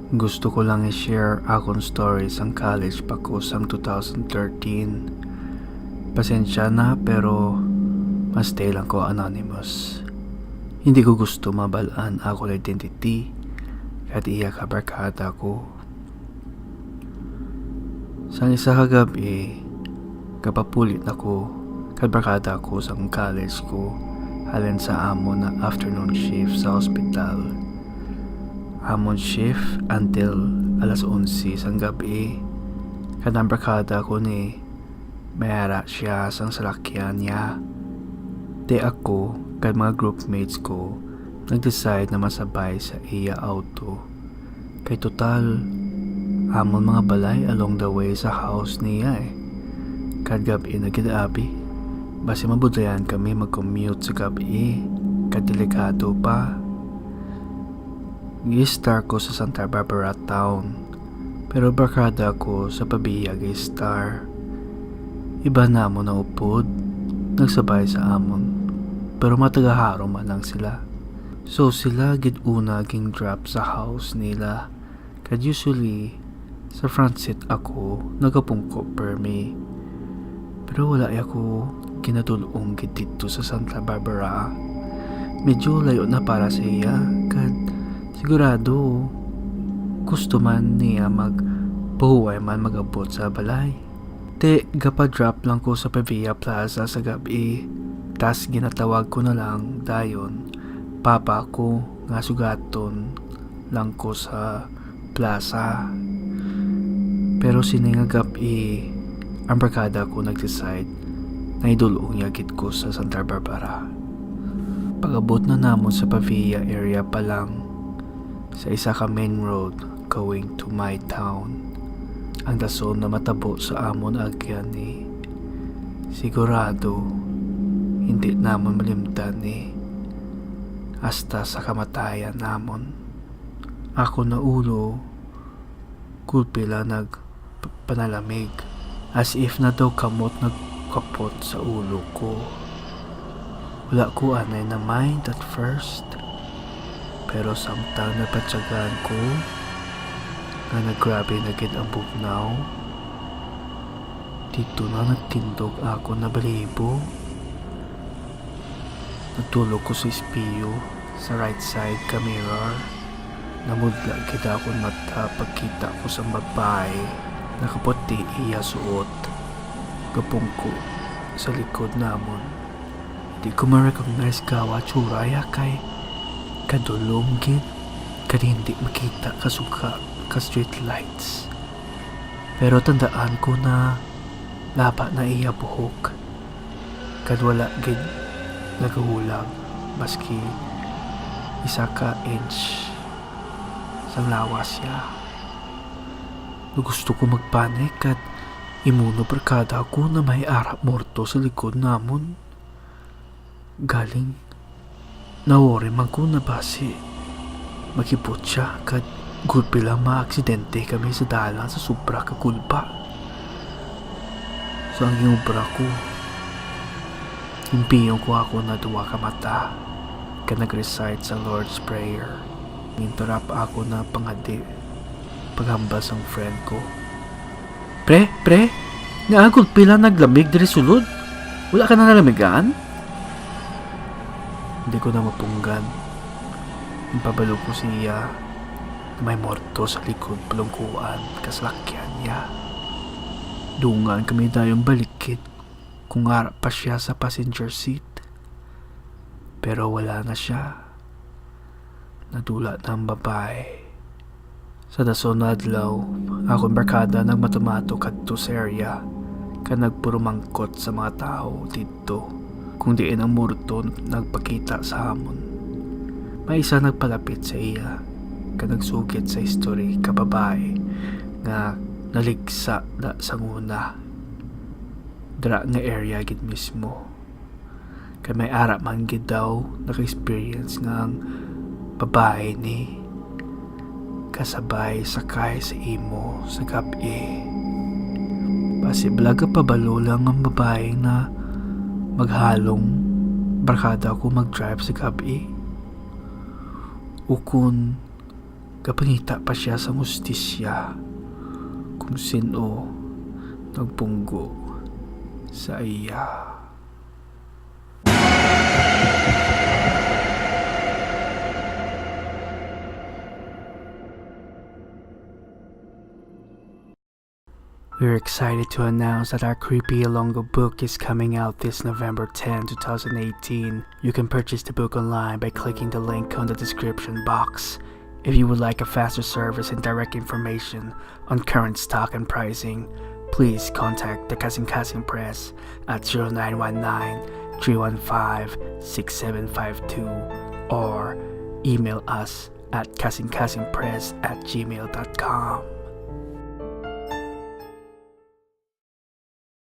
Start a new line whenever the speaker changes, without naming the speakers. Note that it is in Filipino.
Gusto ko lang i-share akong stories ang college pa ko sang 2013. Pasensya na pero mas stay lang ko anonymous. Hindi ko gusto mabalaan ako identity kahit iya ka barkada ko. Sang isa ka gabi, kapapulit ako kat barkada ko sang college ko halin sa amon na afternoon shift sa hospital. Amon shift until alas 11 sang gabi. Kadang barkada ko ni mayara siya sang salakyan niya. Di ako kad mga groupmates ko nag-decide na masabay sa iya auto. Kay total amon mga balay along the way sa house niya eh. Kad gabi na gidaabi. Basi mabudayan kami mag-commute sa gabi. Kad delikado pa. Gi-star ko sa Santa Barbara town. Pero barkada ko sa pabiyag star. Iba na mo na upod. Nagsabay sa amon. Pero matagaharo man lang sila. So sila gid una ging drop sa house nila. Kad usually sa front seat ako nagapungko per me. Pero wala ako ginatulong gid dito sa Santa Barbara. Medyo layo na para sa iya. Kad sigurado gusto man niya magpahuway man magabot sa balay. Te gapa-drop lang ko sa Pavia Plaza sa gabi. Tas ginatawag ko na lang dayon papa ko nga sugaton lang ko sa plaza. Pero sini nga gabi ang barkada ko nag-decide na idulong yagit ko sa Santa Barbara. Pag-abot na namon sa Pavia area pa lang sa isa ka main road going to my town. Ang dason na matabo sa amon agyan ni sigurado hindi namon malimtan ni hasta sa kamatayan namon. Ako na ulo kulpila nagpanalamig as if na daw kamot nagkapot sa ulo ko. Wala ko anay na mind at first. Pero samtang napatsagaan ko nga naggrabe na gid ang bugnaw, dito na nagtindog ako na balibo. Nagtulog ko sa espiyo sa right side ka mirror. Namudla gid ako mata pagkita ko sa babae nakaputi iya suot. Gapungko sa likod namon. Di ko ma-recognize gawa tsuraya kay kadulong gid kad hindi makita kasuka ka street lights. Pero tandaan ko na laba na iya buhok kad wala gid nagahulag maski isa ka inch sa lawas siya. Gusto ko magpanik at imuno barkada ko na may arap morto sa likod namon. Galing nawori man ko na basi makipot siya kad gulpi lang maaksidente kami sa dalan sa sobra kakulpa. So ang yubra ko impiyong ko ako na duwa ka mata ka nag-recite sa Lord's Prayer. Interrupt ako na pangadi paghambas ang friend ko. Pre, nga gulpi lang naglamig diri sulod. Wala ka na nalamigan? Hindi ko na mapunggan. Impabalo ko siya na may morto sa likod palungkuan kaslakyan niya. Dungan kami dayong balikid kung harap pa siya sa passenger seat. Pero wala na siya. Nadula na ang babae. Sa dason na adlaw, akong barkada nagmatumato kadto sa area ka nagpurumangkot sa mga tao dito. Kung diin ang morto nagpakita sa hamon. May isa nagpalapit sa iya ka nagsugit sa history ka babae nga naligsa da sa nguna. Dra nga area gid mismo. Kay may arap man gid daw naka-experience nga ang babae ni kasabay sakay sa imo sa gabi. Pasibla ka pabalo lang ang babae na maghalong barkada ko mag-drive sa gabi. Ukon Kapangita pa siya sa hustisya kung sino nagpunggo sa iya. We're excited to announce that our Creepy Ilonggo book is coming out this November 10, 2018. You can purchase the book online by clicking the link on the description box. If you would like a faster service and direct information on current stock and pricing, please contact the Kasing Kasing Press at 0919-315-6752 or email us at kasingkasingpress@gmail.com.